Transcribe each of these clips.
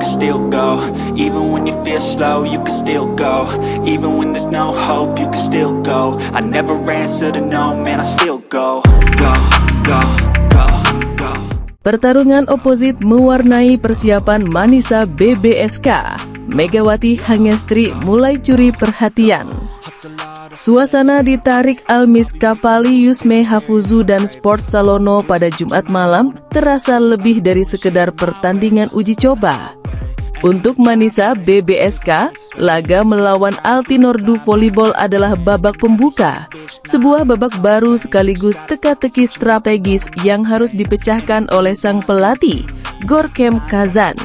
can still go. Even when you feel slow, you can still go. Even when there's no hope, you can still go. I never answer to no, man, I still go. Go, go, go, go. Pertarungan oposit mewarnai persiapan Manisa BBSK. Megawati Hangestri mulai curi perhatian. Suasana ditarik Almis Kapali, Yusme Hafuzu dan Sport Salono pada Jumat malam terasa lebih dari sekedar pertandingan uji coba. Untuk Manisa BBSK, laga melawan Altinordu Volleyball adalah babak pembuka. Sebuah babak baru sekaligus teka-teki strategis yang harus dipecahkan oleh sang pelatih, Gorkem Kazan.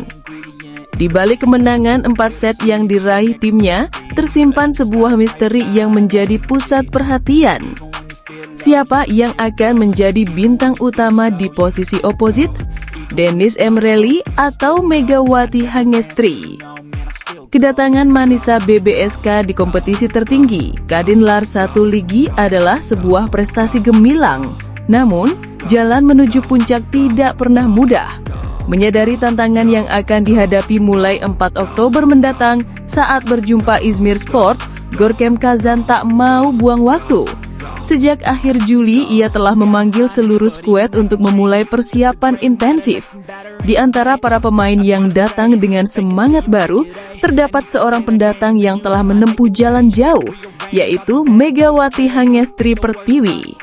Di balik kemenangan 4 set yang diraih timnya, tersimpan sebuah misteri yang menjadi pusat perhatian. Siapa yang akan menjadi bintang utama di posisi oposit? Dennis Emreli atau Megawati Hangestri? Kedatangan Manisa BBSK di kompetisi tertinggi, Kadinlar 1 Ligi adalah sebuah prestasi gemilang. Namun, jalan menuju puncak tidak pernah mudah. Menyadari tantangan yang akan dihadapi mulai 4 Oktober mendatang saat berjumpa Izmir Sport, Gorkem Kazan tak mau buang waktu. Sejak akhir Juli, ia telah memanggil seluruh skuad untuk memulai persiapan intensif. Di antara para pemain yang datang dengan semangat baru, terdapat seorang pendatang yang telah menempuh jalan jauh, yaitu Megawati Hangestri Pertiwi.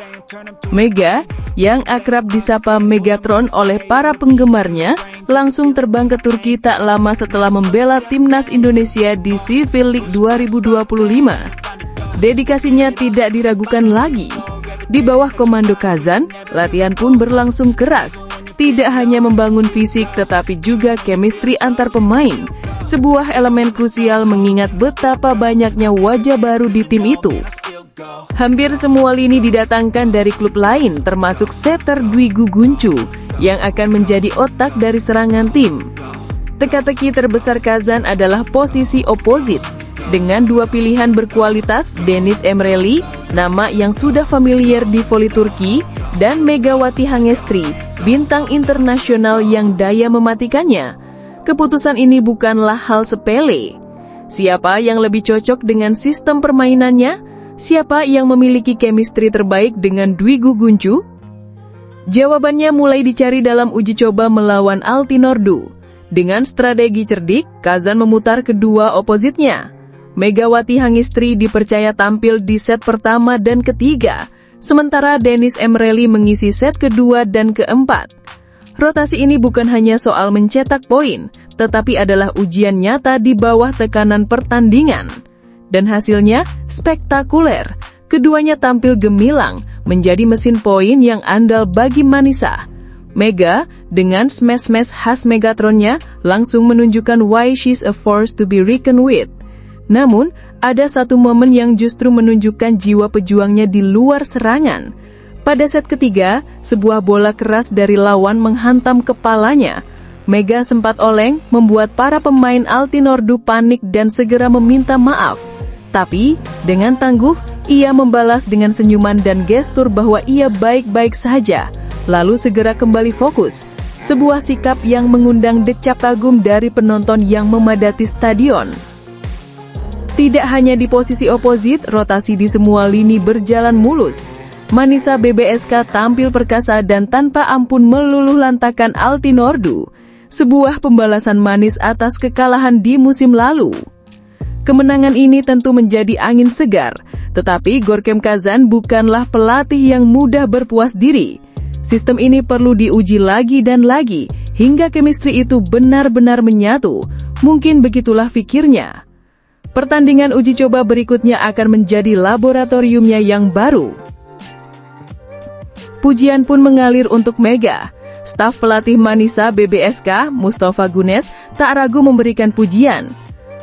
Mega, yang akrab disapa Megatron oleh para penggemarnya, langsung terbang ke Turki tak lama setelah membela timnas Indonesia di Civil League 2025. Dedikasinya tidak diragukan lagi. Di bawah komando Kazan, latihan pun berlangsung keras. Tidak hanya membangun fisik tetapi juga chemistry antar pemain. Sebuah elemen krusial mengingat betapa banyaknya wajah baru di tim itu. Hampir semua lini didatangkan dari klub lain, termasuk setter Dwi Guguncu, yang akan menjadi otak dari serangan tim. Teka-teki terbesar Kazan adalah posisi oposit. Dengan dua pilihan berkualitas, Dennis Emreli, nama yang sudah familiar di voli Turki, dan Megawati Hangestri, bintang internasional yang daya mematikannya. Keputusan ini bukanlah hal sepele. Siapa yang lebih cocok dengan sistem permainannya? Siapa yang memiliki chemistry terbaik dengan Dwi Guguncu? Jawabannya mulai dicari dalam uji coba melawan Altinordu. Dengan strategi cerdik, Kazan memutar kedua opositnya. Megawati Hangestri dipercaya tampil di set pertama dan ketiga, sementara Dennis Emreli mengisi set kedua dan keempat. Rotasi ini bukan hanya soal mencetak poin, tetapi adalah ujian nyata di bawah tekanan pertandingan. Dan hasilnya spektakuler. Keduanya tampil gemilang, menjadi mesin poin yang andal bagi Manisa. Mega, dengan smash-smash khas Megatronnya, langsung menunjukkan why she's a force to be reckoned with. Namun, ada satu momen yang justru menunjukkan jiwa pejuangnya di luar serangan. Pada set ketiga, sebuah bola keras dari lawan menghantam kepalanya. Mega sempat oleng, membuat para pemain Altinordu panik dan segera meminta maaf. Tapi, dengan tangguh, ia membalas dengan senyuman dan gestur bahwa ia baik-baik saja, lalu segera kembali fokus. Sebuah sikap yang mengundang decap kagum dari penonton yang memadati stadion. Tidak hanya di posisi oposit, rotasi di semua lini berjalan mulus. Manisa BBSK tampil perkasa dan tanpa ampun meluluh lantakan Altinordu. Sebuah pembalasan manis atas kekalahan di musim lalu. Kemenangan ini tentu menjadi angin segar, tetapi Gorkem Kazan bukanlah pelatih yang mudah berpuas diri. Sistem ini perlu diuji lagi dan lagi, hingga chemistry itu benar-benar menyatu. Mungkin begitulah pikirnya. Pertandingan uji coba berikutnya akan menjadi laboratoriumnya yang baru. Pujian pun mengalir untuk Mega. Staf pelatih Manisa BBSK, Mustafa Gunes, tak ragu memberikan pujian.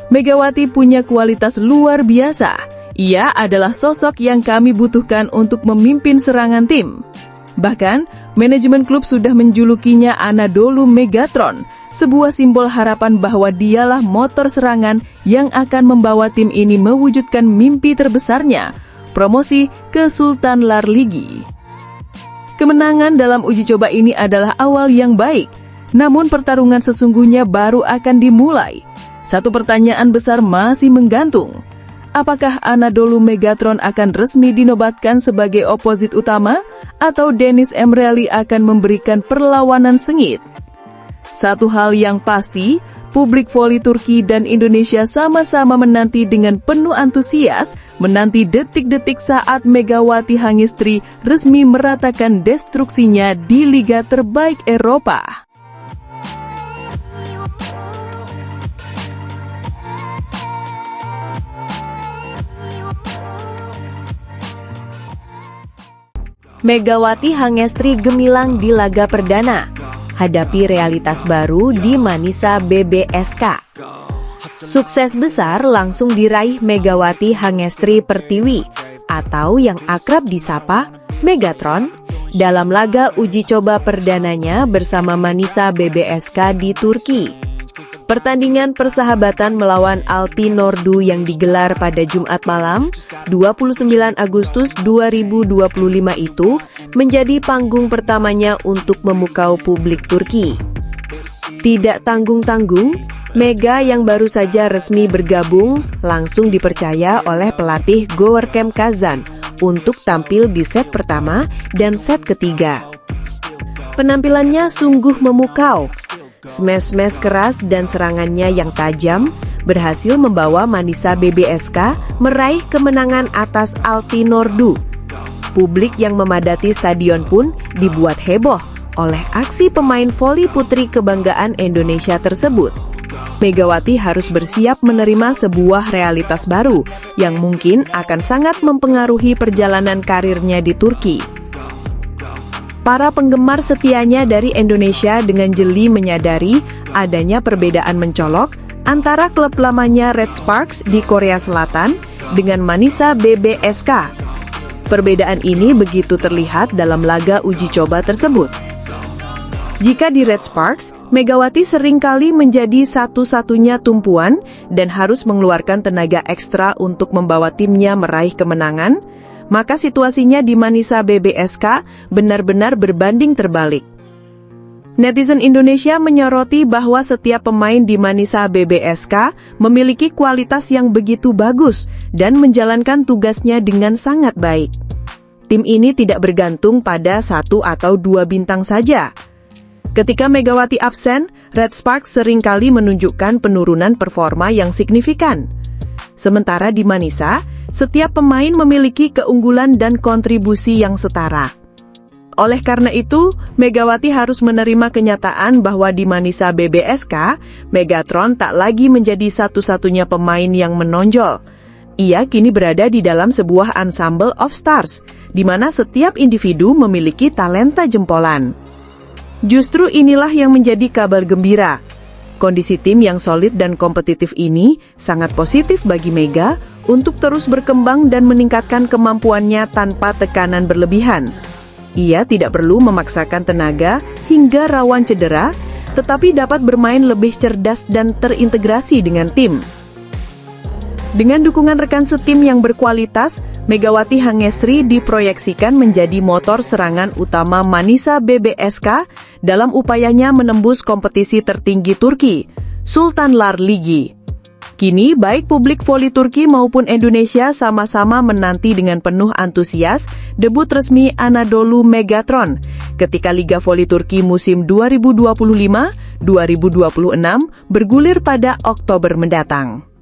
Megawati punya kualitas luar biasa. Ia adalah sosok yang kami butuhkan untuk memimpin serangan tim. Bahkan, manajemen klub sudah menjulukinya Anadolu Megatron, sebuah simbol harapan bahwa dialah motor serangan yang akan membawa tim ini mewujudkan mimpi terbesarnya, promosi ke Sultan Lar Ligi. Kemenangan dalam uji coba ini adalah awal yang baik. Namun pertarungan sesungguhnya baru akan dimulai. Satu pertanyaan besar masih menggantung. Apakah Anadolu Megatron akan resmi dinobatkan sebagai oposit utama, atau Deniz Emreli akan memberikan perlawanan sengit? Satu hal yang pasti, publik voli Turki dan Indonesia sama-sama menanti dengan penuh antusias menanti detik-detik saat Megawati Hangestri resmi meratakan destruksinya di Liga Terbaik Eropa. Megawati Hangestri gemilang di laga perdana, hadapi realitas baru di Manisa BBSK. Sukses besar langsung diraih Megawati Hangestri Pertiwi, atau yang akrab disapa Megatron, dalam laga uji coba perdananya bersama Manisa BBSK di Turki. Pertandingan persahabatan melawan Altinordu yang digelar pada Jumat malam, 29 Agustus 2025 itu menjadi panggung pertamanya untuk memukau publik Turki. Tidak tanggung-tanggung, Mega yang baru saja resmi bergabung langsung dipercaya oleh pelatih Görkem Kazan untuk tampil di set pertama dan set ketiga. Penampilannya sungguh memukau. Smash-smash keras dan serangannya yang tajam berhasil membawa Manisa BBSK meraih kemenangan atas Altinordu. Publik yang memadati stadion pun dibuat heboh oleh aksi pemain voli putri kebanggaan Indonesia tersebut. Megawati harus bersiap menerima sebuah realitas baru yang mungkin akan sangat mempengaruhi perjalanan karirnya di Turki. Para penggemar setianya dari Indonesia dengan jeli menyadari adanya perbedaan mencolok antara klub lamanya Red Sparks di Korea Selatan dengan Manisa BBSK. Perbedaan ini begitu terlihat dalam laga uji coba tersebut. Jika di Red Sparks, Megawati seringkali menjadi satu-satunya tumpuan dan harus mengeluarkan tenaga ekstra untuk membawa timnya meraih kemenangan, maka situasinya di Manisa BBSK benar-benar berbanding terbalik. Netizen Indonesia menyoroti bahwa setiap pemain di Manisa BBSK memiliki kualitas yang begitu bagus dan menjalankan tugasnya dengan sangat baik. Tim ini tidak bergantung pada satu atau dua bintang saja. Ketika Megawati absen, Red Sparks seringkali menunjukkan penurunan performa yang signifikan. Sementara di Manisa, setiap pemain memiliki keunggulan dan kontribusi yang setara. Oleh karena itu, Megawati harus menerima kenyataan bahwa di Manisa BBSK, Megatron tak lagi menjadi satu-satunya pemain yang menonjol. Ia kini berada di dalam sebuah ensemble of stars, di mana setiap individu memiliki talenta jempolan. Justru inilah yang menjadi kabar gembira. Kondisi tim yang solid dan kompetitif ini sangat positif bagi Mega untuk terus berkembang dan meningkatkan kemampuannya tanpa tekanan berlebihan. Ia tidak perlu memaksakan tenaga hingga rawan cedera, tetapi dapat bermain lebih cerdas dan terintegrasi dengan tim. Dengan dukungan rekan setim yang berkualitas, Megawati Hangestri diproyeksikan menjadi motor serangan utama Manisa BBSK dalam upayanya menembus kompetisi tertinggi Turki, Sultanlar Ligi. Kini, baik publik voli Turki maupun Indonesia sama-sama menanti dengan penuh antusias debut resmi Anadolu Megatron ketika Liga Voli Turki musim 2025-2026 bergulir pada Oktober mendatang.